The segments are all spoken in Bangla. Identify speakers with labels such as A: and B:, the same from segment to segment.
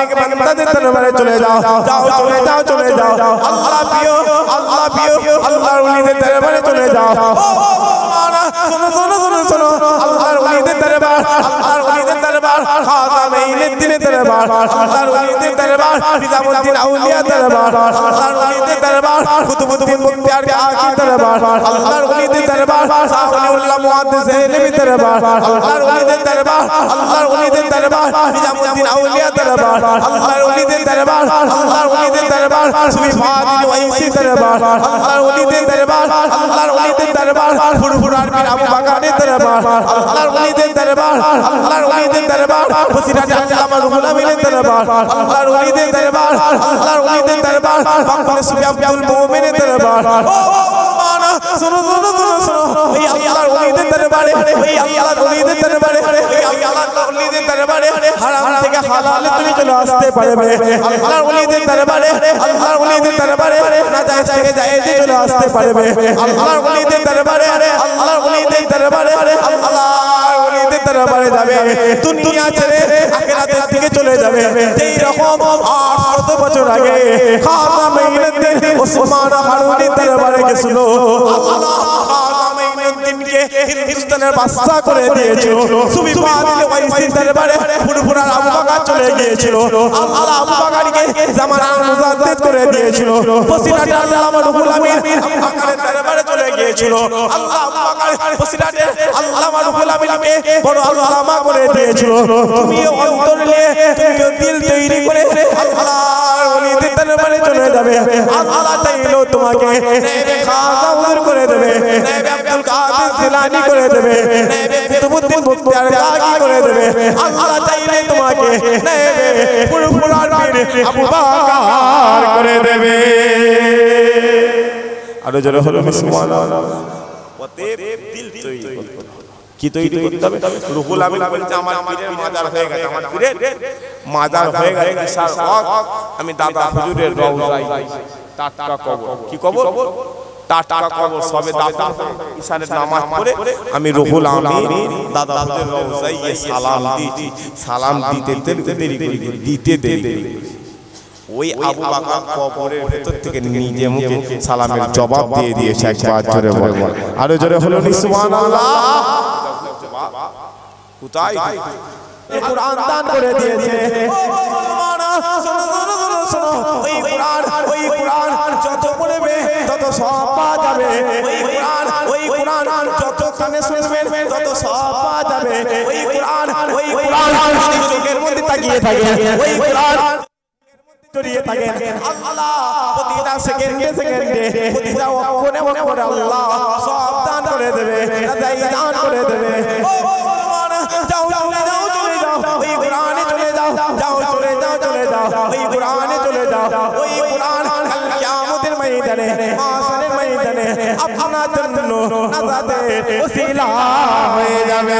A: নেক বান্দাদের দরবারে চলে যাও চলে যাও আল্লাহ প্রিয় আল্লাহর ওলিদের দরবারে চলে যাও শোনো আল্লাহর ওলিদের দরবার খাজা মাইনুদ্দিনের দরবার আল্লাহর ওলিদের দরবার নিজামুদ্দিন আউলিয়া দরবার আল্লাহর ওলিদের দরবার কুতুবুদ্দিন মুক্তিয়ার কাকি দরবার আল্লাহর ওলিদের দরবার সাফিউল্লাহ মুহাদ্দিস ইলমি দরবার আল্লাহর ওলিদের দরবার নিজামুদ্দিন আউলিয়া দরবার আল্লাহর ওলিদের দরবার সুফি ফাদিল ওয়াইসি দরবার আল্লাহর ওলিদের দরবার ফুরফুরার পীর আবু বকরের দরবার আল্লাহর ওলিদের দরবার ফজিলাত আল্লামা রুহুল আমিনের দরবার আল্লাহর ওলিদের দরবার বাংলাদেশ সুফি আব্দুল মুমিনের দরবার শোনো এই আল্লাহর ওলিদের দরবারে হারাম থেকে হালালে তুমি চলে আসতে পারবে আল্লাহর ওলিদের দরবারে নাজায়েজ থেকে জায়েজে চলে আসতে পারবে আল্লাহর ওলিদের দরবারে যাবে দুনিয়া ছেড়ে আখিরাতের দিকে চলে যাবে যেই রকম 800 বছর আগে খাজা মাইনুদ্দিন ওসমান হারুনির দরবারে গিয়েছিল আল্লাহ খাজা মাইনুদ্দিনকে হিন্দুস্তানের বাদশা করে দিয়েছিল সুফি ফাদিল ওয়াইসির দরবারে ফুরফুরার আবু বকর চলে গিয়েছিল আল্লাহ আবু বকরকে জামানার মুজাদ্দিদ করে দিয়েছিল ফজিলাত আল্লামা রুহুল আমিন আবু বকরের দরবারে চলে গিয়েছিল আল্লাহ আবু বকর ফজিলাত আল্লামা রুহুল আমিনকে বড় আল্লামা করে দিয়েছিল তুমি অন্তর নিয়ে তুমি দিল তৈরি করে আল্লাহর ওলিদের দরবারে চলে যাবে আল্লাহ চাইলো তোমাকে নেবে খাজা হুজুর করে দেবে নেবে আব্দুল কাদের জিলানী করে দেবে নেবে কুতুবুদ্দিন মুক্তিয়ার কাকি করে দেবে আল্লাহ চাইলে তোমাকে নেবে ফুরফুরার পীর আবু বকর করে দেবে আর জোরে হলো সুবহানাল্লাহ অতএব দিল তৈরি করতে কি তৈরি করতে হবে রুহুল আমিন বলছে আমার পীরের মাজার হয়ে গেছে আমার পীরের মাজার হয়ে গেছে বিশাল হক আমি দাদা হুজুরের রওজায় টাটকা কবর কি কবর টাটকা কবর সবে দাদা ইশারের নামাজ পড়ে আমি রুহুল আমিন দাদা হুজুরের রওজায় গিয়ে সালাম দিতে দেরি ওই আবু বকর কবরের ভেতর থেকে নিজে মুখে সালামের জবাব দিয়ে দিয়েছে একবার জোরে বলবো আরো জোরে হলো সুবহানাল্লাহ কোথায় এই কুরআন দান করে দিয়েছে শোনো ওই কুরআন যত পড়বে তত সওয়াব পাওয়া যাবে ওই কুরআন যত কানে শুনবেন তত সওয়াব পাওয়া যাবে ওই কুরআন চোখের মধ্যে তাকিয়ে থাকে ওই কুরআন জড়িয়ে থাকেন আল্লাহ প্রতিটা সেকেন্ডে প্রতিটা অক্ষরে আল্লাহ সওয়াব দান করে দেবে দান করে দেবে যাও ওই কুরআনে চলে যাও ওই কুরআনে চলে যাও ওই কুরআন কাল কিয়ামতের ময়দানে মাশারের ময়দানে আপনার জন্য নাজাতের ওসিলা হয়ে যাবে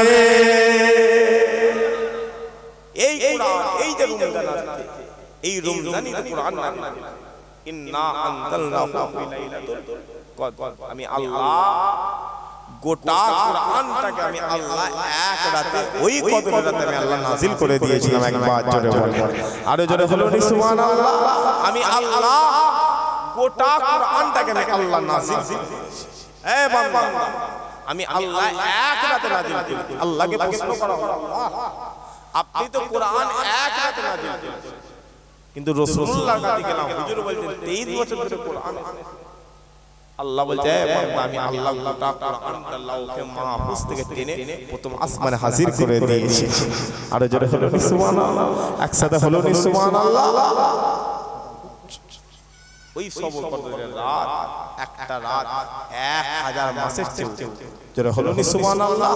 A: এই কুরআন এই যে রমজান আসছে এই রমজানই তো কুরআন নাযিল ইন্না আনজালনাহু ফি লাইলাতুল কদর আমি আল্লাহ গোটা কুরআনটাকে আমি আল্লাহ এক রাতে ওই কদরের রাতে আমি আল্লাহ নাযিল করে দিয়েছিলাম একবার জোরে বলুন আরো জোরে বলুন সুবহানাল্লাহ আমি আল্লাহ গোটা কুরআনটাকে আমি আল্লাহ নাযিল করেছি এ বান্দা আমি আল্লাহ এক রাতে নাযিল করেছি আল্লাহকে প্রশ্ন করা হলো আল্লাহ আপনি তো কুরআন এক রাতে নাযিল করেছেন কিন্তু রাসূলুল্লাহর কাছে গেলাম হুজুর বলতেন 23 বছর ধরে কুরআন আল্লাহ বলছে আমি আল্লাহ গোটা কুরআনটা লাউহে মাহফুজ থেকে টেনে প্রথম আসমানে হাজির করে দিয়েছি আর জোরে হলো সুবহানাল্লাহ একসাথে হলো সুবহানাল্লাহ ওই সব কদরের রাত একটা রাত 1000 মাসের চেয়ে জোরে হলো সুবহানাল্লাহ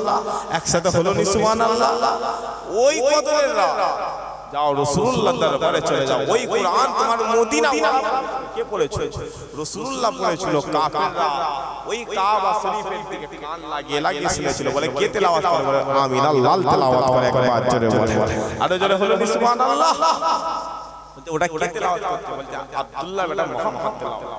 A: একসাথে হলো সুবহানাল্লাহ ওই কদরের রাত যাও রাসূলুল্লাহর দরবারে চলে যাও ওই কুরআন তোমার মদিনা কে পড়েছে রাসূলুল্লাহ পড়েছিল কাফেররা ওই কাবা শরীফের দিকে কান লাগিয়ে শুনেছিল বলে কে তেলাওয়াত করে বলে আমিন আল্লাহ তেলাওয়াত করে একবার জোরে বলে আরো জোরে হলো সুবহানাল্লাহ ওটা কে তেলাওয়াত করতে বলছে আব্দুল্লাহ বেটা মুহাম্মদ তেলাওয়াত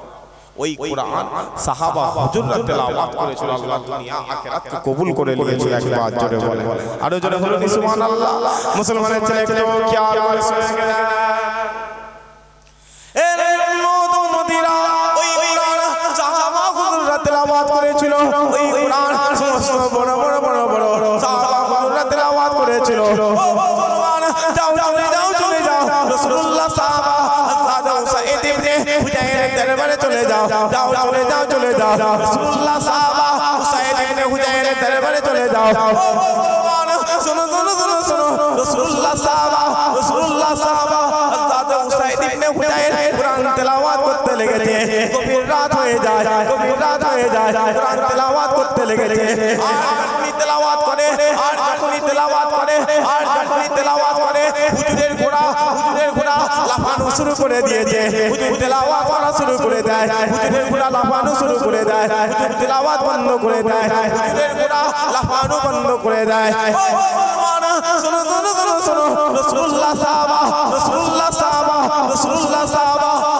A: ওই কোরআন সাহাবা হুজুররা তেলাওয়াত করেছিল আল্লাহ দুনিয়া আখিরাতকে কবুল করে নিয়েছিল একবার জোরে বলে আরো জোরে বলুন সুবহানাল্লাহ মুসলমানের ছেলে একটু খেয়াল করে শুনে গেলেন এর নদীরা ওই কোরআন সাহাবা হুজুররা তেলাওয়াত করেছিল ওই কোরআন সমস্ত বড় বড় বড় বড় সাহাবা হুজুররা তেলাওয়াত করেছিল ও মুসলমান যাও চলে যাও রাসূলুল্লাহ সাহাবা হযরত উসাইদ ইবনে হুজাইরের দরবারে চলে যাও চলে যাও রাসূলুল্লাহ সাহাবা উসাইদ ইবনে হুজাইরের দরবারে চলে যাও শুনো রাসূলুল্লাহ সাহাবা হযরত উসাইদ ইবনে হুজাইর কুরআন তেলাওয়াত করতে লেগেছে গভীর রাত হয়ে যায় কুরআন তেলাওয়াত করতে লেগেছে আর যখনই তেলাওয়াত করে হুজুরের ঘোড়া লাফানো শুরু করে দিয়েছে হুজুর তেলাওয়াত করা শুরু করে দেয় হুজুরের ঘোড়া লাফানো শুরু করে দেয় হুজুর তেলাওয়াত বন্ধ করে দেয় হুজুরের ঘোড়া লাফানো বন্ধ করে দেয় ও মুসলমান শুনো রাসূলুল্লাহ সাহাবা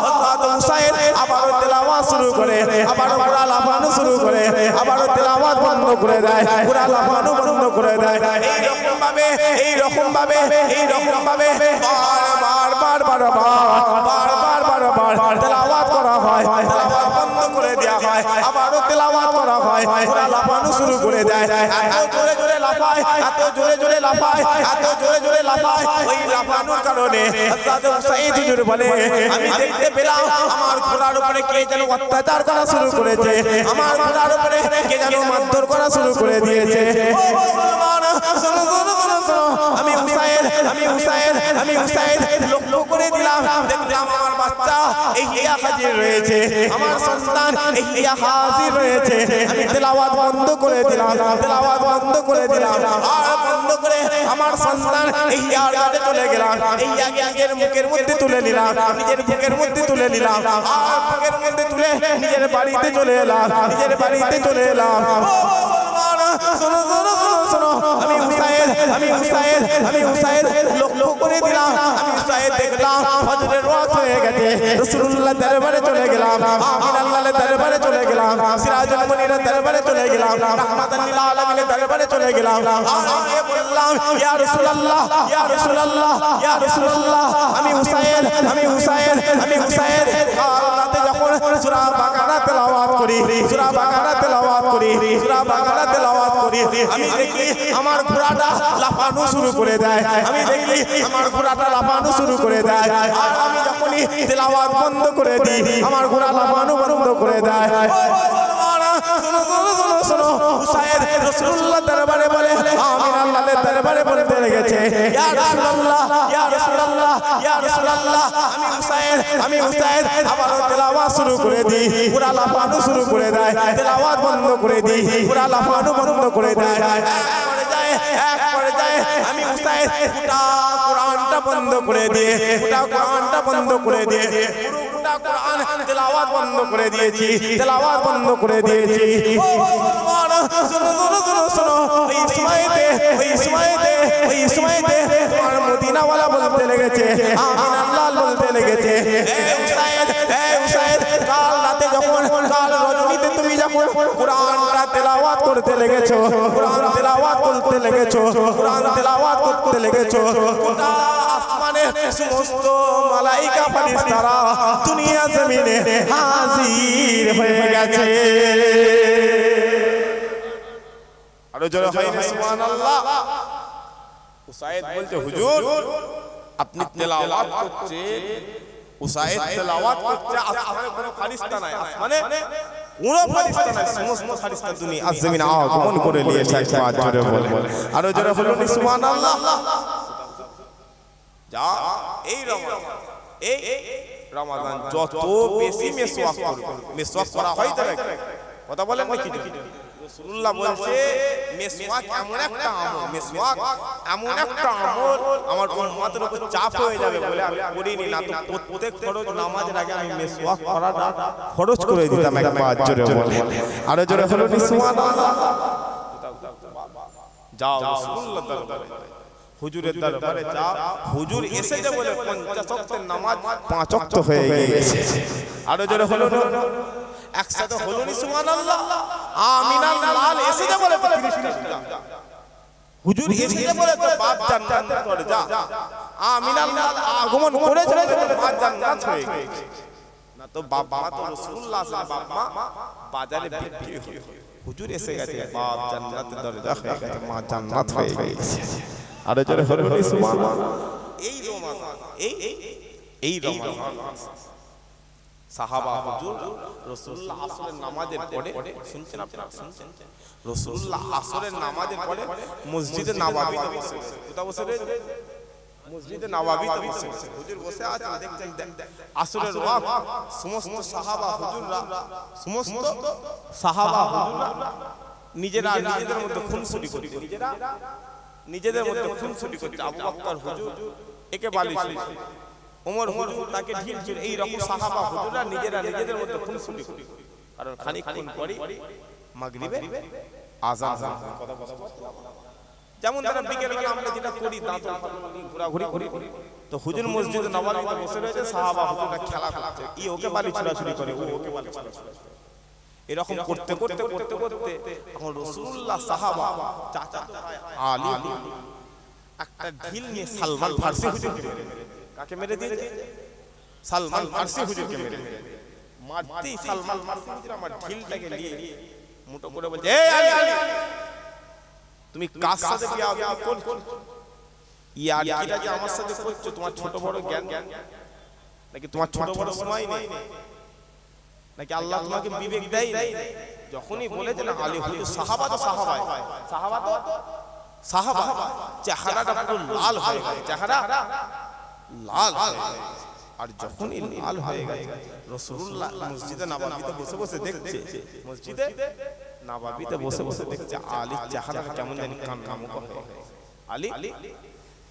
A: হযরত উসাইদ আবারো তেলাওয়াত শুরু করে আবারো ঘোড়া লাফানো শুরু করে আবারো তেলাওয়াত বন্ধ করে দেয় ঘোড়া লাফানো বন্ধ করে দেয় এই রকম ভাবে বারবার তেলাওয়াত করা হয় তেলাওয়াত বন্ধ করে দেয়া হয় আবারো তেলাওয়াত করা হয় ঘোড়া লাফানো শুরু করে দেয় এত জোরে লাফায় ওই লাফানোর কারণে হযরত উসাইদ হুজুর বলে আমি দেখতে পেলাম আমার ঘোড়ার উপরে কে যেন অত্যাচার করা শুরু করেছে আমার ঘোড়ার উপরে কে যেন মারধর করা শুরু করে দিয়েছে ও মুসলমান শুনো আমি হুসাইন লক্ষ্য করে দিলাম দেখলাম আমার বাচ্চা ইহইয়া হাজির রয়েছে আমার সন্তান ইহইয়া হাজির রয়েছে আমি তেলাওয়াত বন্ধ করে দিলাম আর বন্ধ করে আমার সন্তান ইহইয়ার কাছে চলে গেলাম ইহইয়াকে নিজের মুখের মধ্যে তুলে নিলাম আর বুকের মধ্যে তুলে নিজের বাড়িতে চলে এলাম ও মুসলমান শোনো আমি হুসাইন লক্ষ্য করে দিলাম আমি হুসাইন দেখলাম হযরতের ওয়াক্ত হয়ে গেছে রাসূলুল্লাহ দরবারে চলে গেলাম আমিনাল্লাহর দরবারে চলে গেলাম সিরাজুল মুনিরের দরবারে চলে গেলাম রাহমাতাল লিল আলামিনের দরবারে চলে গেলাম আমি বললাম ইয়া রাসূলুল্লাহ আমি হুসাইন রাতে যখন সূরা বাকারা তেলাওয়াত করি আমি দেখি আমার ঘোড়াটা লাফানো শুরু করে দেয় আর আমি যখনই তেলাওয়াত বন্ধ করে দিই আমার ঘোড়া লাফানো বন্ধ করে দেয় শোনো হুসাইন রাসূলুল্লাহ দরবারে বলে আমিনাল্লাহর দরবারে বলতে লেগেছে ইয়া রাসূলুল্লাহ আমি হুসাইন আবার তেলাওয়াত শুরু করে দিই ঘোড়া লাফানো শুরু করে দেয় তেলাওয়াত বন্ধ করে দিই ঘোড়া লাফানো বন্ধ করে দেয় এক পর্যায়ে আমি হুসাইন গোটা কোরআনটা বন্ধ করে দিয়ে কোরআন তেলাওয়াত বন্ধ করে দিয়েছি ও মুসলমান শোনো ওই সময়তে তোমার মদিনাওয়ালা বলতে লেগেছে আমিনাল্লাহ বলতে লেগেছে এই হুসাইন কাল রাতে যখন কাল রজনীতে তুমি যখন কোরআনটা তেলাওয়াত করতে লেগেছো কোরআন তেলাওয়াত করতে লেগেছো গোটা আসমানে সমস্ত মালাইকা ফেরেশতারা দুনিয়া জমিনে হাজির হয়ে গেছে আরো জোরে হয় না সুবহানাল্লাহ উসাইদ বলতে হুজুর আপনি তেলাওয়াত করছেন উসাইদ তেলাওয়াত করছে আসমানে কোনো ফেরেশতা নাই আসমানে কোনো ফেরেশতা নাই সমস্ত ফেরেশতা দুনিয়া জমিনে আগমন করে নিয়েছে একবার জোরে বলে আরো জোরে বলুন সুবহানাল্লাহ যা এই রমাদান যত বেশি মেসওয়াক করা হয় তবে কথা বলেন নাকি রাসূলুল্লাহ বলছে মেসওয়াক এমন একটা আমল আমার উম্মতের উপর চাপ হয়ে যাবে বলে আমি করিনি না তো প্রত্যেক ফরজ নামাজের আগে আমি মেসওয়াক করাটা ফরজ করে দিতাম একবার জোরে বলে আরো জোরে বলুন সুবহানাল্লাহ যাও রাসূলুল্লাহ দরবারে হুজুরের দরবারে যাও হুজুর এসেছে বলে 50 ওয়াক্তের নামাজ 5 ওয়াক্ত হয়ে গেছে আরো জোরে বলুন একসাথে হলো নি সুবহানাল্লাহ আমিনার লাল এসে বলে 30টা হুজুর এসে বলে তো বাপ জান্নাতের দরজা আমিনার লাল আগমন করেছে বাপ জান্নাত হয়ে গেছে না তো বাবা তো রাসূলুল্লাহ সাল্লাল্লাহু আলাইহি বাবা বাজারে বিক্রি হলো হুজুর এসে গেছে বাপ জান্নাতের দরজা হয়ে গেছে মা জান্নাত হয়ে গেছে আর জোরে হলো নি সুবহানাল্লাহ এই রমাদান এই রমাদান সাহাবা হুজুর রাসূলুল্লাহ আসরের নামাজের পরে শুনছেন আপনারা শুনছেন রাসূলুল্লাহ আসরের নামাজের পরে মসজিদে নববীতে বসে কোথা বসে রয়েছে মসজিদে নববীতে বসে হুজুর বসে আছেন দেখছেন আসরের ওয়াক্ত সমস্ত সাহাবা হুজুররা সমস্ত সাহাবা হুজুররা নিজেরা নিজেদের মধ্যে খুনসুটি করছে নিজেদের মধ্যে খুনসুটি করছে আবু বকর হুজুর একে বালিশ ওমর হুজুর তাকে ঢিল ছিল এই রকম সাহাবা হুজুররা নিজেরা নিজেদের মধ্যে খুনসুটি করে কারণ খানিকক্ষণ পরে মাগরিবে আযান কথা যেমন ধরেন বিকেল বেলা আমরা যেটা করি দাঁতন ঘোরাঘুরি করি তো হুজুর মসজিদে নববীতে বসে রয়েছে সাহাবা হুজুররা খেলা করছে ই ওকে বালি ছোড়াছুড়ি করে ও ওকে বালি ছোড়াছুড়ি এরকম করতে করতে করতে করতে এখন রাসূলুল্লাহ সাহাবা চাচা আলী একটা ঢিল নিয়ে সালমান ফারসি হুজুরকে কাকে মেরে দিয়েছে সালমান ফারসি হুজুরকে মেরে মারতেই সালমান ফারসি হুজুর আমার ঢিলটাকে নিয়ে মুঠো করে বলছে এই আলী তুমি কার সাথে বিয়ে করছো ইয়ার কিটা যে আমার সাথে করছো তোমার ছোট বড় জ্ঞান নাকি তোমার ছোট বড় সময় নেই নাকি আল্লাহ তোমাকে বিবেক দেয় নাই যখনই বলেছে না আলী হুজুর সাহাবা তো সাহাবা চেহারাটা পুরো লাল হয়ে গেছে চেহারা লাল হয়ে গেছে আর যখনই লাল হয়ে গেছে রাসূলুল্লাহ মসজিদে নববীতে বসে বসে দেখছে মসজিদে নববীতে বসে বসে দেখছে আলী চেহারাটা কেমন জানি কান্নামুখ হয়ে গেছে আলী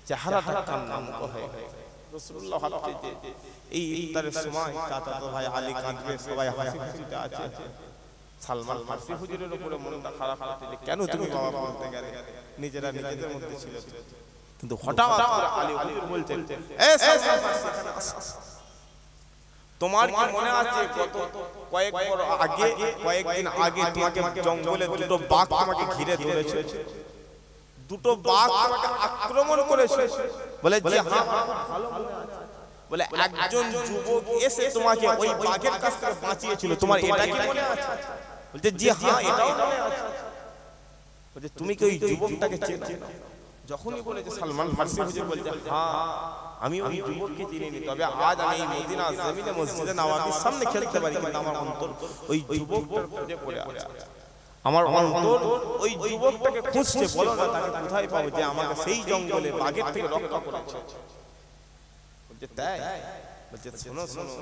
A: চেহারাটা কান্নামুখ হয়ে গেছে রাসূলুল্লাহ ভাবছে এই ইফতারের সময় চাচা তো ভাই আলী কাঁদবে সবাই হাসি খুশিতে আছে সালমান ফারসি হুজুরের উপরে মনটা খারাপ হচ্ছে যে কেন তুমি বাবা বলতে গেলে নিজেরা নিজেদের মধ্যে ছিল কিন্তু হঠাৎ করে আলী হুজুর বলছেন এ সালমান ফারসি এখানে আসো তোমার কি মনে আছে গত কয়েকদিন আগে তোমাকে জঙ্গলে দুটো বাঘ তোমাকে ঘিরে ধরেছে দুটো বাঘ তোমাকে আক্রমণ করেছে বলে জি হ্যাঁ ভালো মনে আছে বলে একজন যুবক এসে তোমাকে ওই বাঘের কাছ থেকে বাঁচিয়েছিল তোমার এটা কি মনে আছে বলতে জি হ্যাঁ এটাও মনে আছে বলে তুমি কি ওই যুবকটাকে চেনো যখনই বলেছে সালমান ফারসি হুজুর বলছে হ্যাঁ আমি ওই যুবককে চিনি তবে আজ আমি এই মদিনা জমিনে মসজিদে নববীর সামনে খেলতে পারি কিন্তু আমার অন্তর ওই যুবকটার খোঁজে পড়ে আছে আমার অন্তর ওই যুবকটাকে খুঁজছে বলো না তাকে কোথায় পাবো যে আমাকে সেই জঙ্গলে বাঘের থেকে রক্ষা করেছে বলছে তাই বলছে শোনো শোনো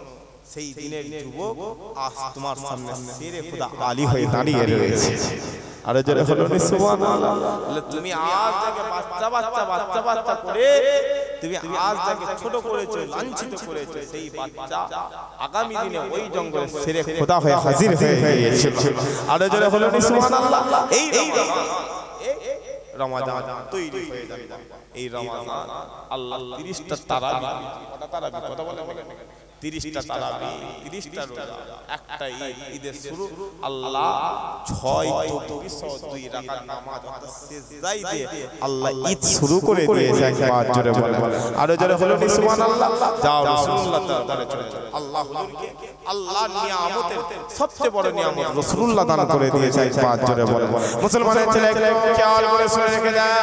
A: সেই দিনের যুবক আজ তোমার সামনে শেরে খোদা আলী হয়ে দাঁড়িয়ে রয়েছে আর জোরে হলো সুবহানাল্লাহ তুমি আজ থেকে বাচ্চা করে তুমি আজ থেকে ছোট করেছো লাঞ্ছিত করেছো সেই বাচ্চা আগামী দিনে ওই জঙ্গলে শেরে খোদা হয়ে হাজির হয়ে গিয়েছে আর জোরে হলো সুবহানাল্লাহ এই রমাদান তৈরি হয়ে যাবে এই রমাদান আল্লাহ 30টা তারাবি কথা বলে 30টা তারাবি 30টা রোজা একটা ঈদের শুরু আল্লাহ 6-24-2 রাকাত নামাজ অর্থাৎ সিজদায় দিয়ে আল্লাহ ঈদ শুরু করে দিয়েছে একবার জোরে বলে আর জোরে হলো সুবহানাল্লাহ যাও রাসূলুল্লাহ দরবারে চলে যাও আল্লাহ হুজুরকে আল্লাহর নিয়ামতের সবচেয়ে বড় নিয়ামত রাসূলুল্লাহ দান করে দিয়েছে একবার জোরে বলে মুসলমানের ছেলে খেয়াল করে শুনে রেখে যায়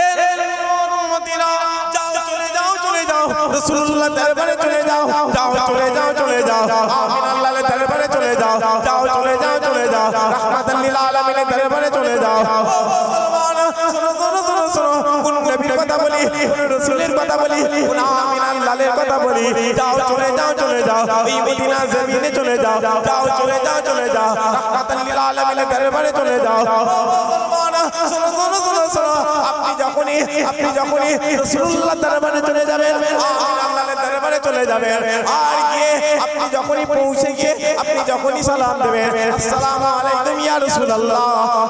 A: এ উম্মতিরা যাও চলে যাও রাসূলুল্লাহ দরবারে চলে যাও চলে যাও আমিন আল্লাহর দরবারে চলে যাও চলে যাও রাহমাতাল লিল আলামিনের দরবারে চলে যাও মুসলমান শোনো কোন নবীর কথা বলি কোন রাসূলের কথা বলি কোন আমিন আল্লাহর কথা বলি যাও চলে যাও এই মদিনা জমিনে চলে যাও চলে যাও রাহমাতাল লিল আলামিনের দরবারে চলে যাও মুসলমান শোনো আপনি যখনই রাসূলুল্লাহ দরবারে চলে যাবেন আল্লাহর দরবারে চলে যাবেন আর গিয়ে আপনি যখনই পৌঁছে গিয়ে আপনি যখনই সালাম দেবেন আসসালামু আলাইকুম ইয়া রাসূলুল্লাহ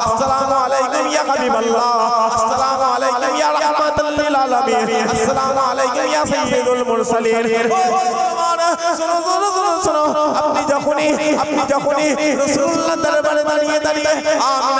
A: আসসালামু আলাইকুম ইয়া হাবিবাল্লাহ আসসালামু আলাইকুম ইয়া রাহমাতুল লিল আলামিন আসসালামু আলাইকুম ইয়া সাইয়্যিদুল মুরসালিন। ও মুসলমান শোনো শোনো শোনো শোনো, আপনি যখনই রাসূলুল্লাহ দরবারে দাঁড়িয়ে আমিন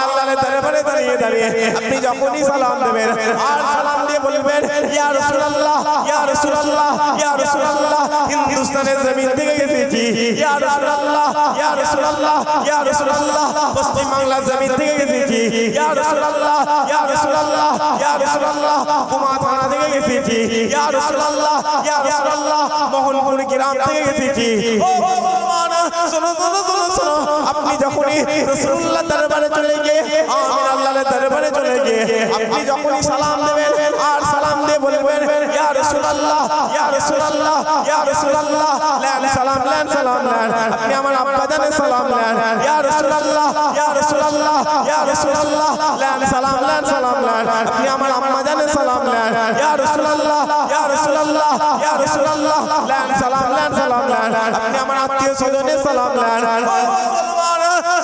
A: আল্লাহর দরবারে দাঁড়িয়ে আপনি যখনই সালাম দেবেন আর সালাম দিয়ে বলবেন ইয়া রাসূলুল্লাহ ইয়া রাসূলুল্লাহ ইয়া রাসূলুল্লাহ, হিন্দুস্তানের জমিন থেকে এসেছি ইয়া রাসূলুল্লাহ ইয়া রাসূলুল্লাহ ইয়া রাসূলুল্লাহ, পশ্চিম বাংলার জমিন থেকে এসেছি ইয়া রাসূলুল্লাহ ইয়া রাসূলুল্লাহ ইয়া রাসূলুল্লাহ, কুমা থানা থেকে এসেছি ইয়া রাসূলুল্লাহ ইয়া রাসূলুল্লাহ, মোহনপুর গ্রাম থেকে এসেছি। ও মুসলমান শোনো শোনো শোনো শোনো, আপনি যখনই রাসূলুল্লাহ দরবারে চলে গিয়ে আমিন আল্লাহর দরবারে চলে গিয়ে আপনি যখনই সালাম দেবেন আর সালাম দিয়ে বলবেন ইয়া রাসূলুল্লাহ ইয়া রাসূলুল্লাহ ইয়া রাসূলুল্লাহ, লেন সালাম লেন সালাম লেন, আপনি আমার আব্বা জানের সালাম লেন ইয়া রাসূলুল্লাহ ইয়া রাসূলুল্লাহ ইয়া রাসূলুল্লাহ, লেন সালাম লেন সালাম লেন, আপনি আমার আম্মা জানের সালাম লেন ইয়া রাসূলুল্লাহ ইয়া রাসূলুল্লাহ ইয়া রাসূলুল্লাহ, লেন সালাম লেন সালাম লেন, আপনি আমার আত্মীয় স্বজনের সালাম লেন।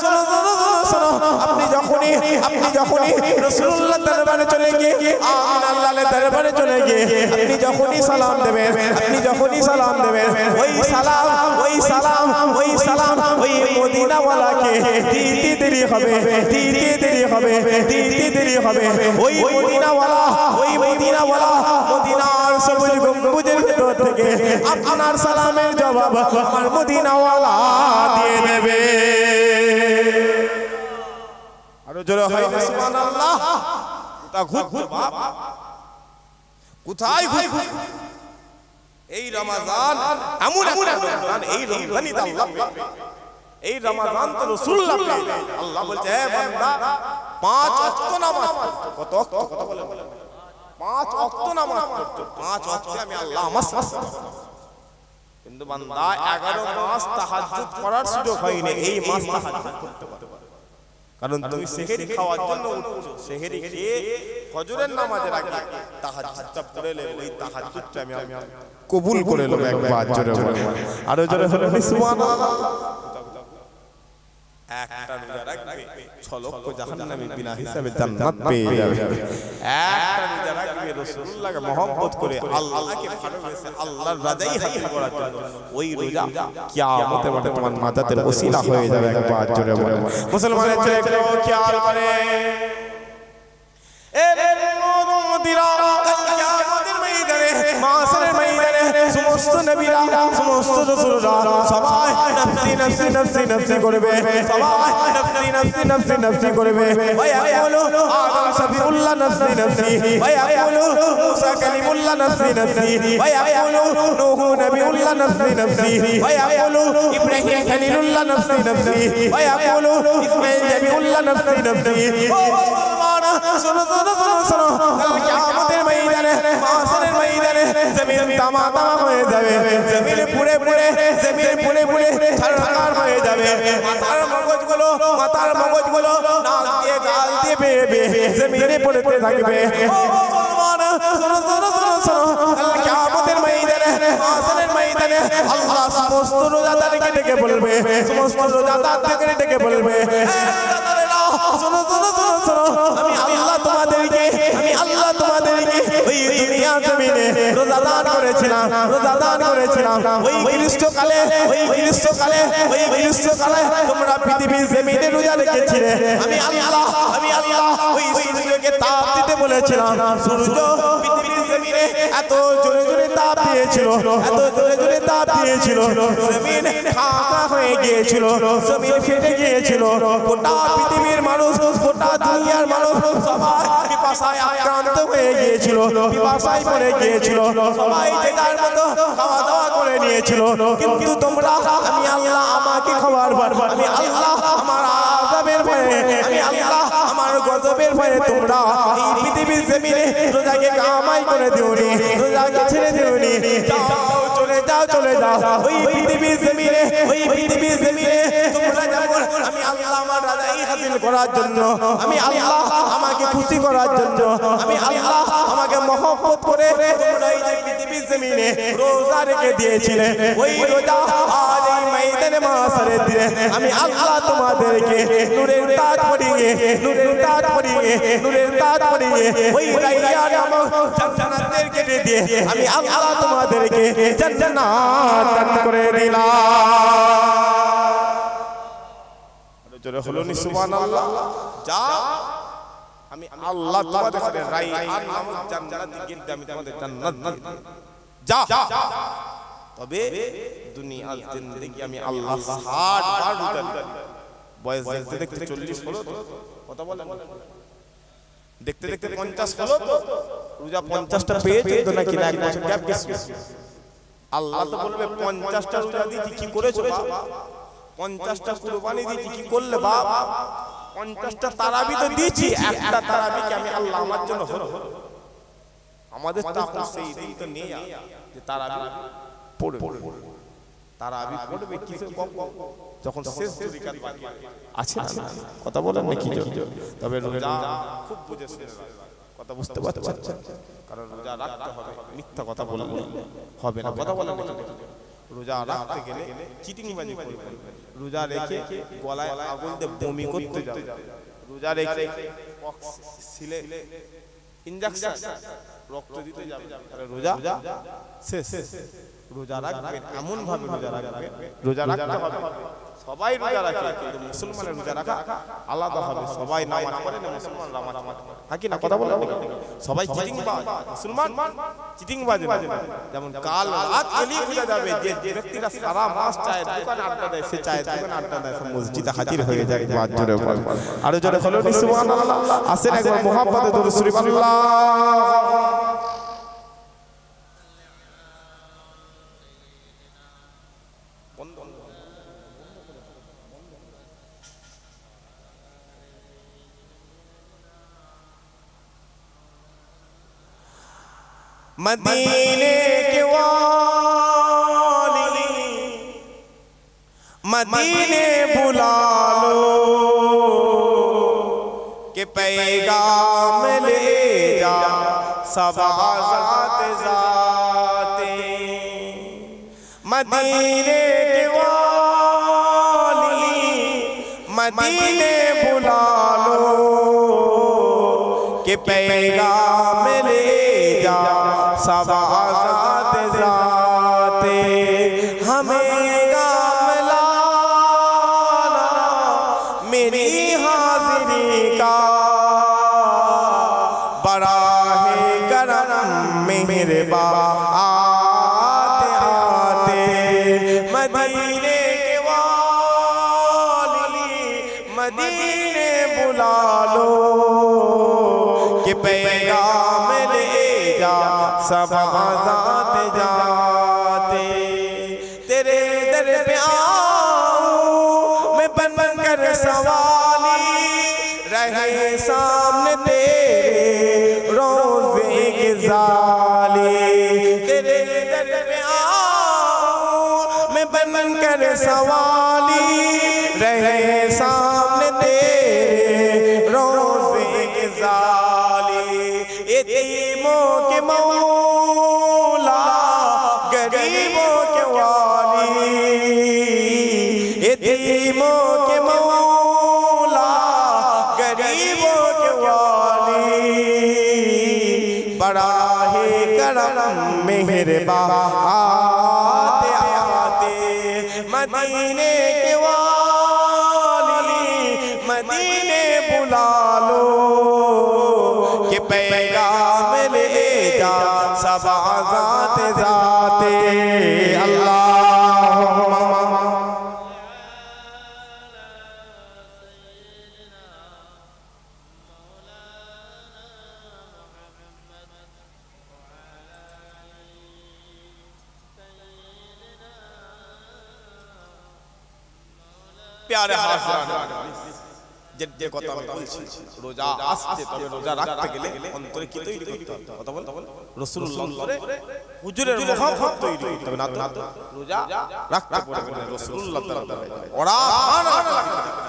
A: শোনো শোনো শোনো শোনো, আপনি যখনই রাসূলুল্লাহ দরবারে চলে গিয়ে আমিন আল্লাহর দরবারে চলে গিয়ে আপনি যখনই সালাম দেবেন ওই সালাম ওই মদিনাওয়ালাকে দিতে দেরি হবে ওই মদিনাওয়ালা মদিনার সবুজ গম্বুজের ভিতর থেকে আপনার সালামের জবাব আমার মদিনাওয়ালা দিয়ে দেবে। আরো জোরে হয় সুবহানাল্লাহ। কোথায় ঘুরছো? এই রমাদান এমন একটা রমজান, এই রমজানই তো আল্লাহ এই রমাদান তো রাসূলুল্লাহ আল্লাহ বলছে হে বান্দা 5 ওয়াক্ত নামাজ পড়ো। কত ওয়াক্ত? কথা বলে 5 ওয়াক্ত নামাজ পড়ো। 5 ওয়াক্তে আমি আল্লাহ মাস, কিন্তু বান্দা 11 মাস তাহাজ্জুদ করার সুযোগ হয়নি। এই মাস তাহাজ্জুদ করতে পারো, কারণ তুমি সেহরি খাওয়ার জন্য উঠছো, সেহরি খেয়ে ফজরের নামাজের আগে তাহাজ্জুদটা পড়ে লে, ওই তাহাজ্জুদটা আমি কবুল করে নেব। একবার জোরে বলে আরো জোরে বলে সুবহানাল্লাহ। একটা রোজা রাখবে 6 লক্ষ জাহান্নামী বিনা হিসাবে জান্নাত পেয়ে যাবে। একটা রোজা রাখবে রাসূলুল্লাহকে মহব্বত করে আল্লাহকে ভালোবেসে আল্লাহর রাজাই হাসিল করার জন্য, ওই রোজা কিয়ামতের মাঠে তোমার মাজাতের ওসিলা হয়ে যাবে। একবার জোরে বলে মুসলমানের ছেলে কেউ খেয়াল করে এ মুমিনরা কিয়ামতের ময়দানে মাসরের ময়দানে সমস্ত নবীরা সমস্ত রাসূলরা সবাই নফসি নফসি নফসি নফসি করবে, সবাই নফসি নফসি নফসি নফসি করবে। ওয়া ইয়াকুলু আদম সফিউল্লাহ নফসি নফসি, ওয়া ইয়াকুলু মুসা কালিমুল্লাহ নফসি নফসি, ওয়া ইয়াকুলু নূহ নবিউল্লাহ নফসি নফসি, ওয়া ইয়াকুলু ইব্রাহিম খলিলুল্লাহ নফসি নফসি, ওয়া ইয়াকুলু ইসমাঈল জাবিউল্লাহ নফসি নফসি। ও মুসলমান শোনো শোনো শোনো শোনো, কাল কিয়ামতের ময়দানে মাসরের ময়দানে জমিন তামা তামা হয়ে যাবে, জমিন পুড়ে পুড়ে ছারখার হয়ে যাবে। মাথার মগজগুলো নাক দিয়ে গাল দিয়ে বেয়ে জমিনে পড়তে থাকবে। ও মুসলমান শোনো শোনো শোনো শোনো, কাল কিয়ামতের ময়দানে মাসরের ময়দানে আল্লাহ সমস্ত রোজাদারকে ডেকে বলবে, শোনো শোনো শোনো শোনো, আমি আল্লাহ তোমাদেরকে ওই দুনিয়া জমিনে রোজা দান করেছিলাম। ওই গ্রীষ্মকালে তোমরা পৃথিবীর জমিনে রোজা রেখেছিলে। আমি আল্লাহ ওই সূর্যকে তাপ দিতে বলেছিলাম। সূর্য পৃথিবীর জমিনে এত জোরে জোরে তাপ দিয়েছিল, জমিন খাঁকা হয়ে গিয়েছিল, জমিন ফেটে গিয়েছিল। গোটা পৃথিবীর মানুষ, গোটা দুনিয়ার মানুষ সবাই পিপাসায় আক্রান্ত হয়ে গিয়েছিল, পিপাসায় পড়ে গিয়েছিল। সবাই যে যার মতো খাওয়া দাওয়া করে নিয়েছিল। কিন্তু তোমরা, আমি আল্লাহ আমাকে খাবার পারবো, আমি আল্লাহ আমার আযাবের ভয়ে, আমি আল্লাহ আমার গজবের ভয়ে তোমরা এই পৃথিবীর জমিনে রোজাকে কামাই করে দিওনি, রোজাকে ছেড়ে দিওনি। যাও চলে চলে যাও ওই পৃথিবীর জমিনে তোমরা যেমন আমি আল্লাহ আমার রাজাই হাসিল করার জন্য, আমি আল্লাহ আমাকে খুশি করার জন্য, আমি আল্লাহ আমাকে মহব্বত করে তোমরা এই যে পৃথিবীর জমিনে রোজা রেখে দিয়েছিলে, ওই রোজা আজ এই ময়দানে মাশারের দিনে আমি আল্লাহ তোমাদেরকে নূরের তাজ পরিয়ে ওই রাইয়ান নামক জান্নাতের গেটে দিয়ে আমি আল্লাহ তোমাদেরকে জান্নাত দান করে দিলাম। জোরে হলো নি সুবহানাল্লাহ। যা আমি আল্লাহ তোমাদেরকে রাইয়ান নামক জান্নাতের গেটে আমি তোমাদের জান্নাত দিয়ে দিলাম। যা তবে দুনিয়ার জিন্দেগি আমি আল্লাহ 60 বার রোজা দিলাম। বয়স দেখতে দেখতে 40 হলো তো কথা বলেন, দেখতে দেখতে 50 হলো তো রোজা 50টা পেয়েছে তো নাকি না, এক বছর গ্যাপ গেছে। আল্লাহ তো বলবে 50টা রোজা দিয়েছি কি করেছো বাবা, 50টা কুরবানি দিয়েছি কি করলে বাবা, 50টা তারাবি তো দিয়েছি, একটা তারাবি কি আমি আল্লাহ আমার জন্য হলো? আমাদের তখন সেই দিন তো নেই যে তারাবি পড়বে, তারাবি পড়বে কিসের কখন, যখন শেষ দুরিকাত বাকি আছে না, কথা বলেন নাকি? তবে রোজা খুব বুঝে শুনে কথা বুঝতে পারছেন, কারণ রোজা রাখতে হবে, মিথ্যা কথা বললে হবে না, কথা বলেন নাকি? রোজা রাখতে গেলে চিটিংবাজি করবেন, রোজা রেখে গলায় আগুন দিয়ে বমি করতে যাবে, রোজা রেখে সিলে ইনজেকশন রক্ত দিতে যাবে, তাহলে রোজা শেষ। রোজা রাখবেন এমন ভাবে রোজা রাখতে হবে, সবাই রোজা রাখে কিন্তু মুসলমানের রোজা রাখা আলাদা হবে। সবাই নামাজ পড়ে না, মুসলমান নামাজ পড়ে নাকি না, কথা বলেন? সবাই চিটিংবাজ, মুসলমান চিটিংবাজ। যেমন কাল রাত এলেই বোঝা যাবে যে ব্যক্তিরা সারা মাস চায়ের দোকানে আড্ডা দেয়, সে চায়ের দোকানে আড্ডা দেয়, মসজিদে হাজির হয়ে যায়। বাদ জোরে বল, আরো জোরে বলো সুবহানাল্লাহ। আসেন একবার মুহাব্বতে দরুদ শরীফ আল্লাহ। मदीने के वाली मदीने बुला लो कि पैगाम ले जा सब आज़ाद ज़ाते। मदीने के वाली मदीने बुला लो कि पैगाम ले जा सब आज़ाद ज़ाते। हमें गाम लाना मेरी हाज़िरी का बड़ा है करम मेहरबान आते आते। मदीने के वाली मदीने बुला लो कि पैगाम ले जा सब आज़ाद जाते। तेरे दर पे आऊं मैं बन कर सवाली, रहे सामने तेरे रोज़े के ज़ाली। तेरे दर पे आऊं मैं बन कर सवाली, रहे सामने तेरे रोज़े के ज़ाली। यतीमों के मौला गरीबों के वाली, यतीमों के मौला गरीबों के वाली। बड़ा है करम मेहरबान आते आते। मदीने के वाली मदीने बुला लो कि पैगाम ले जा सब आज़ाद ज़ाते। अल्लाहुम्मा प्यारे हाज़िरान, যে কথা আমি বলছি রোজা আসছে তবে রোজা রাখতে গেলে অন্তরে কি তৈরি করতে হবে কথা বল রাসূলুল্লাহ অন্তরে হুজুরের মহব্বত তৈরি করতে হবে না তো রোজা রাখতে পারবে না রাসূলুল্লাহ তাআলা ওরা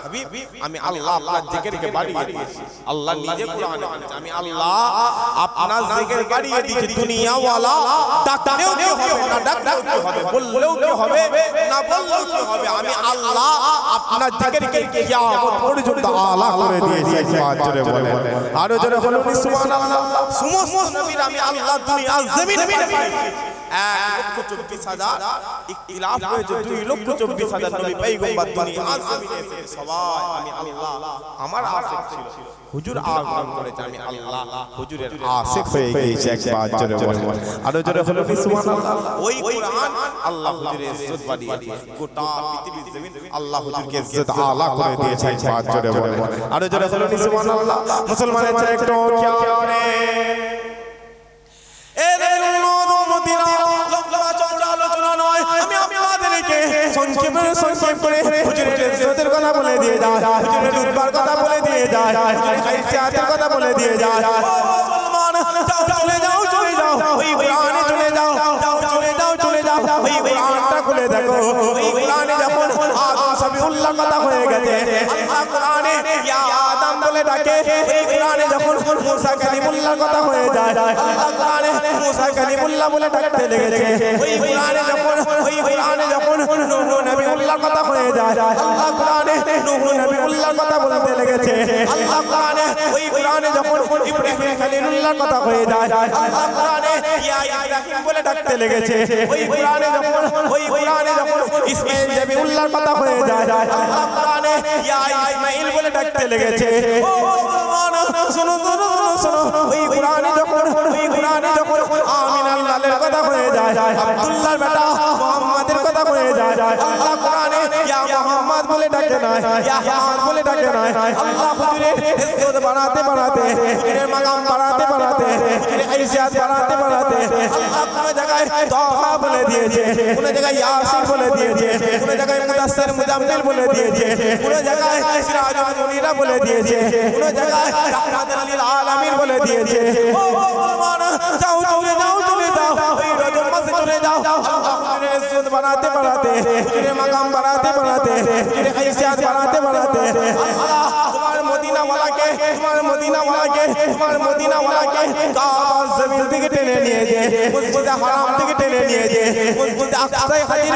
A: হাবিব আমি আল্লাহ আপনার জিকিরকে বাড়িয়ে দিয়েছি আল্লাহ নিজে কোরআনে বলছে আমি আল্লাহ আপনার জিকির বাড়িয়ে দিয়েছি দুনিয়া ওয়ালা ডাকলেও কি হবে না ডাকলেও কি হবে বললেও কি হবে না বললেও কি হবে আমি আল্লাহ আপনার জিকিরকে কিয়ামত পর্যন্ত আলা করে দিয়েছি একবার জোরে বলেন আরো জোরে বলুন সুবহানাল্লাহ সমস্ত নবীর আমি আল্লাহ দুনিয়া জমিনে পাঠিয়েছি 1,24,000 ইখতিলাফ হয়েছে 2,24,000 নবী পয়গম্বর দুনিয়া জমিনে এসেছে সবাই আমি আল্লাহ আমার আশিক ছিল হুজুর আযম করেছে আমি আল্লাহ হুজুরের আশিক হয়ে গেছি একবার জোরে বলেন আরো জোরে বলুন সুবহানাল্লাহ ওই কোরআন আল্লাহ হুজুরের ইজ্জত বাড়িয়ে দিয়েছে গোটা পৃথিবীর জমিন আল্লাহ হুজুরকে ইজ্জত আলা করে দিয়েছে একবার জোরে বলেন আরো জোরে বলুন সুবহানাল্লাহ মুসলমানের ছেলে একটু খেয়াল করে এদের উম্মতিরা লম্বা চওড়া আলোচনা নয় আমি আপনাদেরকে সংক্ষেপ করে হুজুরের ইজ্জতের কথা বলে দিয়ে যায় হুজুরের উদ্বার কথা বলে দিয়ে যায় হুজুরের খাইসিয়াতের কথা বলে দিয়ে যায় ও মুসলমান যাও চলে যাও ওই কোরআনে চলে যাও চলে যাও ওই কোরআনটা খুলে দেখো ওই কোরআনে যখন আদম সবিউল্লাহ কথা হয়ে গেছে আল্লাহ কোরআনে ইয়া আদম বলে ডাকে ওই কোরআনে যখন মুসা কালিমুল্লাহ কথা হয়ে যায় আল্লাহ কোরআনে মুসা কালিমুল্লাহ বলে ডাকতে লেগেছে ওই কোরআনে যখন নূহ নবিউল্লাহ কথা হয়ে যায় আল্লাহ কোরআনে নূহ নবিউল্লাহ কথা বলতে লেগেছে আল্লাহ কোরআনে ওই কোরআনে যখন ইব্রাহিম খলিলুল্লাহ কথা হয়ে যায় আল্লাহ কোরআনে ইয়া ইব্রাহিম বলে ডাকতে লেগেছে ওই কোরআনে যখন ইসমাঈল নবিউল্লাহর কথা হয়ে যায় আল্লাহ কোরআনে ইয়া ইসমাঈল বলে ডাকতে লেগেছে ও মুসলমান শুনো ওই কোরআনে যখন আমিনার লালের কথা হয়ে যায় আব্দুল্লাহর বেটা মুহাম্মাদের কথা হয়ে যায় আল্লাহ কোরআনে ইয়া মুহাম্মদ বলে ডাকে না ইয়া আহমদ বলে ডাকে না আল্লাহ হুজুরের ইজ্জত বাড়াতে হুজুরের মাকাম বাড়াতে হুজুরের হাইসিয়াত বাড়াতে আল্লাহ কোন জায়গায় তাহা বলে দিয়েছে কোন জায়গায় ইয়াসিন বলে দিয়েছে কোন জায়গায় মুদাসসির মুজাম্মিল বলে দিয়েছে কোন জায়গায় সিরাজুল মুনিরা বলে দিয়েছে কোন জায়গায় রাহমাতুল লিল আলামিন বলে দিয়েছে ও মুসলমান যাও চলে যাও ওই রজব মাসে চলে যাও আল্লাহ হুজুরের ইজ্জত বাড়াতে হুজুরের মাকাম বাড়াতে হুজুরের হাইসিয়াত বাড়াতে আল্লাহ তোমার মদিনাওয়ালাকে কাবা জমিন থেকে টেনে নিয়ে যে মসজিদে হারাম থেকে টেনে নিয়ে যে মসজিদে আকসায় হাজির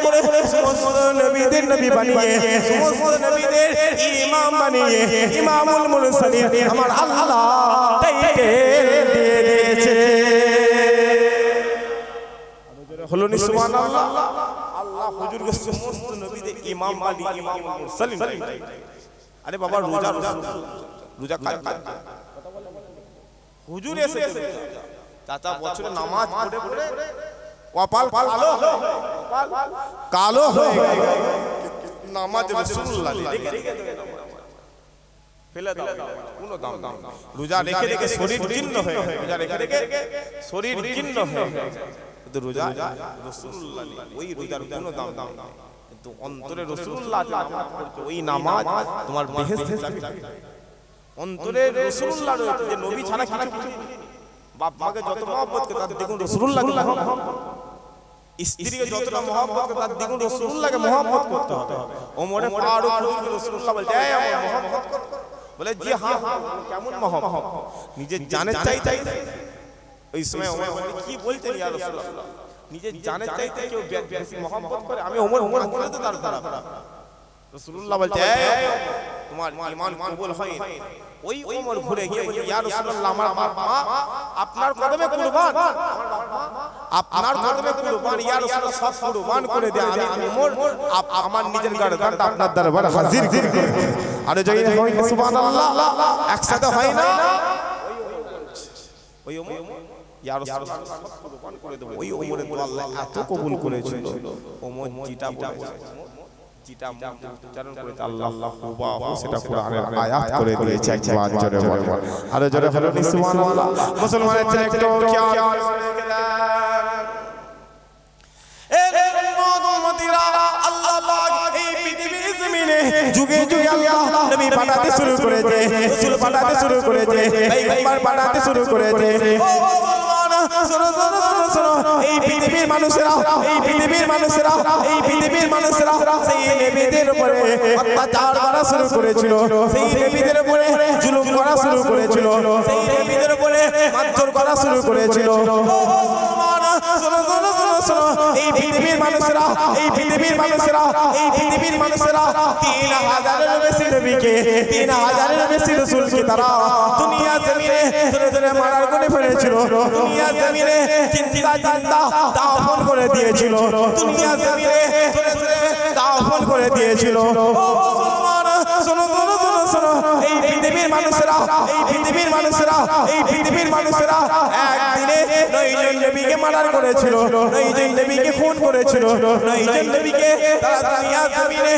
A: করে সমস্ত নবীদের নবী বানিয়ে সমস্ত নবীদের ইমাম বানিয়ে ইমামুল মুরসালিন আমার আল্লাহ টাইটেল দিয়ে দিয়েছে হলো নি সুবহানাল্লাহ আল্লাহ হুজুরকে সমস্ত নবীদের ইমাম বানিয়ে ইমামুল মুরসালিন আরে বাবা রোজা কাজ হুজুর এসেছে চাচা বছরে নামাজ পড়ে কপাল কালো হয়ে গেল নামাজ রাসূলুল্লাহ ফেলে দাও কোনো দাম রোজা রেখে শরীর জীর্ণ হয়ে রোজা রেখে শরীর জীর্ণ হয়ে কিন্তু রোজা রাসূলুল্লাহ ওই রোজার কোনো দাম কিন্তু অন্তরে রাসূলুল্লাহ ওই নামাজ তোমার বেহেশতে যাবে অন্তরে রাসূলুল্লাহ রয়েছে যে নবী ছাড়া কিছু বাপ মাকে যত মহব্বত করে তার দ্বিগুণ রাসূলুল্লাহকে মহব্বত স্ত্রীকে যতটা মহব্বত করে তার দ্বিগুণ রাসূলুল্লাহকে মহব্বত করতে হবে ওমরে ফারুক রাসূলুল্লাহ বলে এই আমার মহব্বত কর বলে জি হ্যাঁ কেমন মহব্বত নিজে জানে চাইতে ওই সময় ওমর বলে কি বলছেন ইয়া রাসূলুল্লাহ নিজে জানে চাইতে কেউ বেশি মহব্বত করে আমি ওমর বলে তো তার দ্বারা রাসূলুল্লাহ বলছে তোমার ঈমান কবুল হয়নি ওই ওমর ঘুরে গিয়ে বলে ইয়া রাসূলুল্লাহ আমার বাপ মা আপনার কদমে কুরবান আপনার কদমে কুরবান ইয়া রাসূলুল্লাহ সব কুরবান করে দেয় আমি ওমর আমার নিজের গর্দানটা আপনার দরবারে হাজির করি আরে জয় হয় সুবহানাল্লাহ একসাথে হয় না ওই ওমর ইয়া রাসূলুল্লাহ সব কুরবান করে দেব ওই ওমরের দোয়া আল্লাহ এত কবুল করেছিল ওমর যেটা বলেছে যেটা উচ্চারণ করেছে আল্লাহ হুবাহু সেটা কোরআনের আয়াত করে দিয়েছে একবার জোরে বলেন আর জোরে বলেন সুবহানাল্লাহ মুসলমানের ছেলে একটু খেয়াল এ উম্মতিরা আল্লাহ পাক এই পৃথিবীর জমিনে যুগে যুগে আল্লাহ নবী পাঠাতে শুরু করেছে, রাসূল পাঠাতে শুরু করেছে, পয়গম্বর পাঠাতে শুরু করেছে। ও মুসলমান শোনো শোনো শোনো শোনো, এই পৃথিবীর মানুষেরা, এই পৃথিবীর মানুষেরা, এই পৃথিবীর মানুষেরা সেই নবীদের উপরে অত্যাচার করা শুরু করেছিল, সেই নবীদের উপরে জুলুম করা শুরু করেছিল, সেই নবীদের উপরে মারধর করা শুরু করেছিল। ও মুসলমান শোনো শোনো শোনো শোনো, এই পৃথিবীর মানুষেরা, এই পৃথিবীর মানুষেরা, এই পৃথিবীর মানুষেরা 3000-এর বেশি নবীকে, 3000-এর বেশি রাসূলকে তারা দুনিয়া জমিনে ধরে ধরে মারার করে ফেলেছিল, দুনিয়া জমিনে চিন্তা চিন্তা দাফন করে দিয়েছিল, দুনিয়া জমিনে ধরে ধরে দাফন করে দিয়েছিল। ও মুসলমান শোনো শোনো শোনো শোনো, এই পৃথিবীর মানুষেরা, এই পৃথিবীর মানুষেরা, এই পৃথিবীর মানুষেরা একদিনে 9 জন নবীকে মার্ডার করেছিল, 9 জন নবীকে খুন করেছিল, 9 জন নবীকে তারা দুনিয়া জমিনে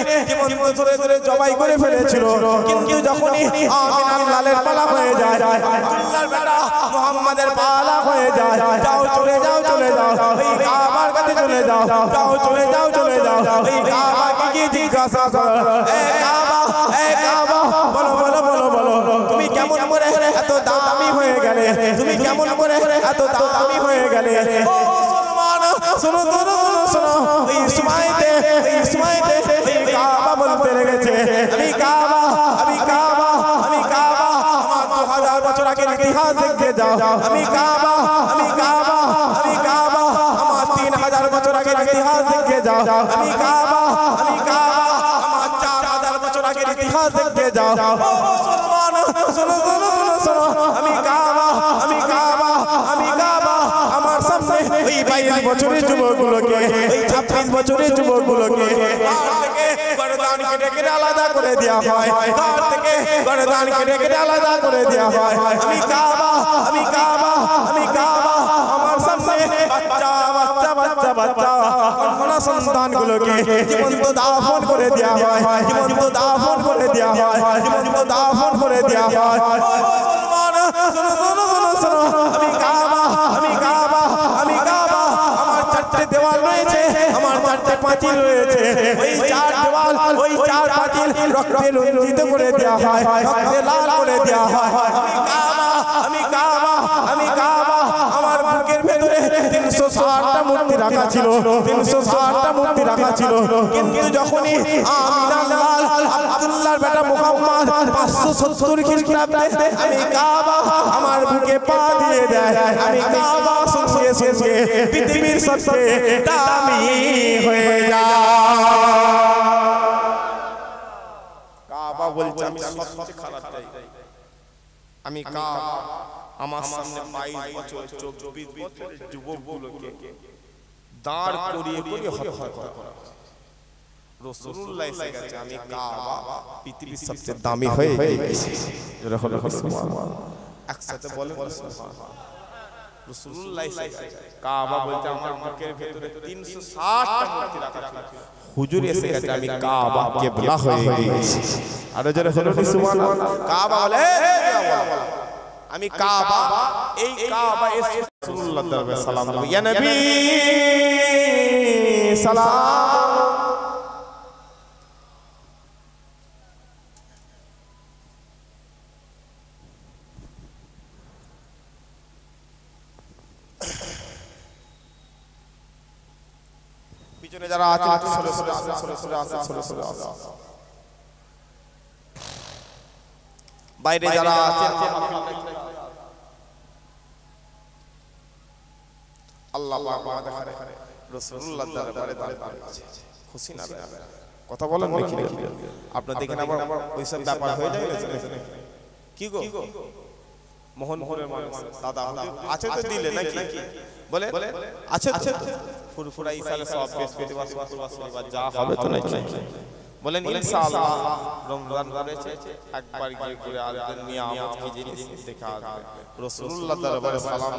A: জীবন ধরে ধরে জবাই করে ফেলেছিল। কিন্তু যখনই আমিনার লালের পালা হয়ে যায়, আব্দুল্লাহর বেটা মুহাম্মাদের পালা হয়ে যায়, যাও চলে যাও চলে যাও, এই কাবার কাছে চলে যাও, যাও চলে যাও চলে যাও, এই কাবাকে গিয়ে জিজ্ঞাসা করো, এ কাবা, এ কাবা, বলো বলো বলো বলো, তুমি কেমন করে এত দামি হয়ে গেলে, তুমি কেমন করে এত দামি হয়ে গেলে। ও মুসলমান শোনো শোনো শোনো শোনো, এই সময়তে, এই সময়তে এই কাবা বলতে লেগেছে, আমি কাবা, আমি কাবা, আমি কাবা, আমার 2000 বছর আগের ইতিহাস দেখে যাও, আমি কাবা, আমি কাবা, আমি কাবা, আমার 3000 বছর আগের ইতিহাস দেখে যাও, আমি কাবা, আমি কাবা, আমার 4000 বছর আগের ইতিহাস দেখে যাও। ও মুসলমান শোনো শোনো শোনো শোনো, আমি কাবা, আমি কাবা, আমি কাবা, আমার সামনে ওই 22 বছরের যুবকগুলোকে, ওই 26 বছরের যুবকগুলোকে কার থেকে গর্দান কেটে কেটে আলাদা করে দেওয়া হয়, কার থেকে গর্দান কেটে কেটে আলাদা করে দেওয়া হয়। আমি কাবা, আমি কাবা, আমি কাবা, আমার সামনে বাচ্চা বাচ্চা বাচ্চা বাচ্চা কন্যা সন্তানগুলোকে জীবন্ত দাফন করে দেওয়া হয়, জীবন্ত দাফন করে দেওয়া হয়, জীবন্ত দাফন করে দেওয়া হয়। ও মুসলমান শোনো শোনো শোনো শোনো, আমি কাবা, আমি কাবা, আমি কাবা, আমার 4টে দেওয়াল রয়েছে, আমার 4টে পাঁচিল রয়েছে, ওই 4 দেওয়াল, ওই 4 পাঁচিল রক্তে রঞ্জিত করে দেওয়া হয়, রক্তে লাল করে দেওয়া হয়। আমি কাবা, আমি কাবা, আমি কাবা, আমার বুকের ভেতরে 360টা মূর্তি রাখা ছিল, 360টা মূর্তি রাখা ছিল। কিন্তু যখনই আমিনার লাল আব্দুল্লাহর বেটা মুহাম্মদ 570 খ্রিস্টাব্দে আমি কাবা আমার বুকে পা দিয়ে দেয়, আমি কাবা সঙ্গে সঙ্গে পৃথিবীর সবচেয়ে দামি হয়ে যায়। কাবা বলছে আমি সবচেয়ে খারাপ চাই, আমি কাবা আমার সামনে 22 বছর 24 বছরের যুবকগুলোকে দাঁড় করিয়ে করিয়ে হত্যা করা। রাসূলুল্লাহ এসে গেছে, আমি কাবা পৃথিবীর সবচেয়ে দামি হয়ে গেছি। সুবহানাল্লাহ, একসাথে বলেন সুবহানাল্লাহ। রাসূলুল্লাহ এসে গেছে, কাবা বলতে আমার বুকের ভিতরে 360টা মূর্তি রাখা ছিল, হুজুর এসে গেছে, আমি কাবা কিবলা হয়ে গেছি। আর যারা হলো সুবহানাল্লাহ, কাবা বলে আমি কাবা, এই কাবা এসে রাসূলুল্লাহ দরবারে সালাম দেব, ইয়া নবী সালাম। পিছনে যারা আছেন সরে সরে আসেন, সরে সরে আসেন, সরে সরে আসেন। বাইরে যারা আছেন আল্লাহ পাক আমাদের রাসূলুল্লাহ দরবারে দাঁড়িয়ে আছে, খুশি না কথা বলেন নাকি? আপনারা দেখেন আবার ওইসব ব্যাপার হয়ে যায় কি গো মোহনপুরের মানুষ দাদা আছে তো দিলে নাকি বলে আছে তো ফুরফুরা ইসালে সব বৃহস্পতিবার শুক্রবার শনিবার যা হবে তো নাকি বলেন ইনশাআল্লাহ। রমজান রয়েছে, একবার গিয়ে ঘুরে আসবেন, নিয়ামত কি জিনিস দেখা আসবে। রাসূলুল্লাহ দরবারে সালাম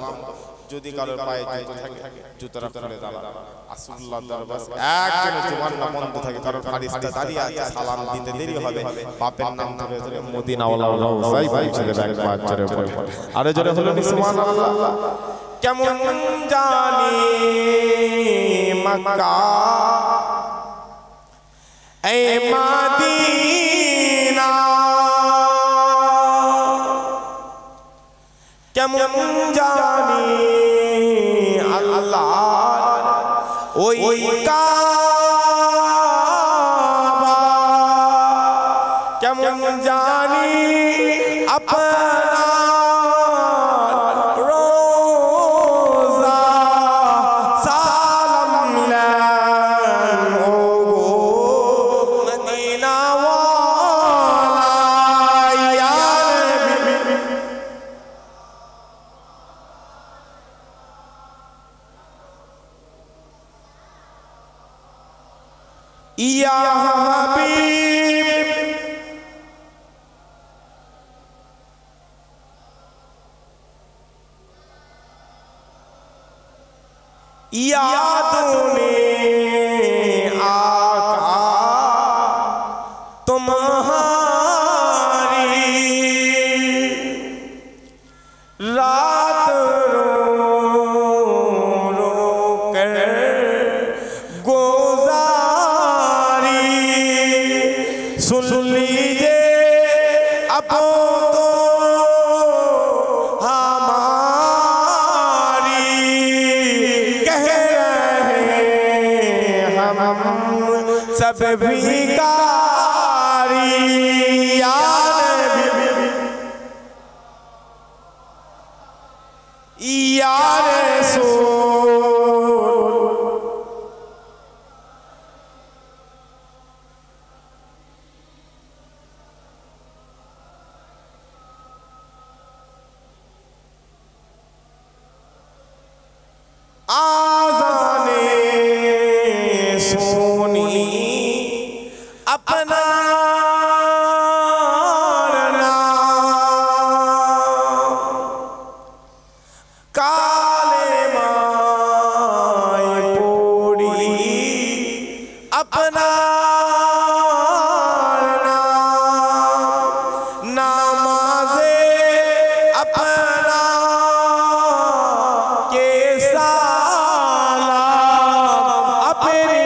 A: যদি কারোর পায়ে জুতো থাকে জুতোটা খুলে দাঁড়ান। রাসূলুল্লাহ দরবারে একজনের জুবান না বন্ধ থাকে, কারোর ফারিস্তা দাঁড়িয়ে আছে, সালাম দিতে দেরি হবে, বাপের নাম ধরে ধরে মদিনাওয়ালা রওজায় পৌঁছে দেবে একবার জোরে বলে। আর জোরে হলো সুবহানাল্লাহ। কেমন জানি মক্কা ऐ मदीना কেমন জানি আল্লাহ ওই কাবা কেমন জানি আপনার রোজা সালাম লেন ও গো মদিনা ওয়ালা ইয়া নবী ইয়া হাবিব यादों आका तुम्हारी रात रो रो कर गुजारी सुन लीजिए अब तो सब भिखारी या नबी या रसूल आज़ाने सोनी अपना काले माय पोड़ी अपना नमाज़े अपना के सालाम अपनी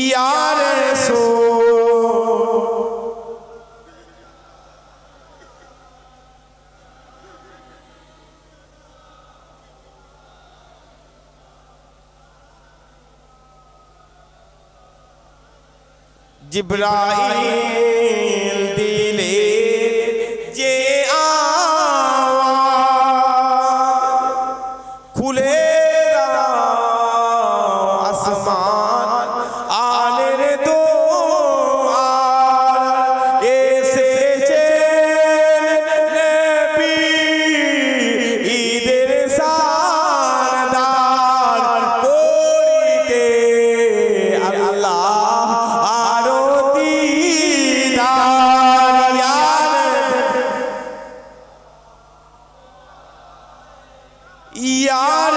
A: या जिब्राइल दिले जे आवाज़ खुले आसमान आने रे दो ऐसे चैन नबी ईदर सारदार कोरी के अल्लाह या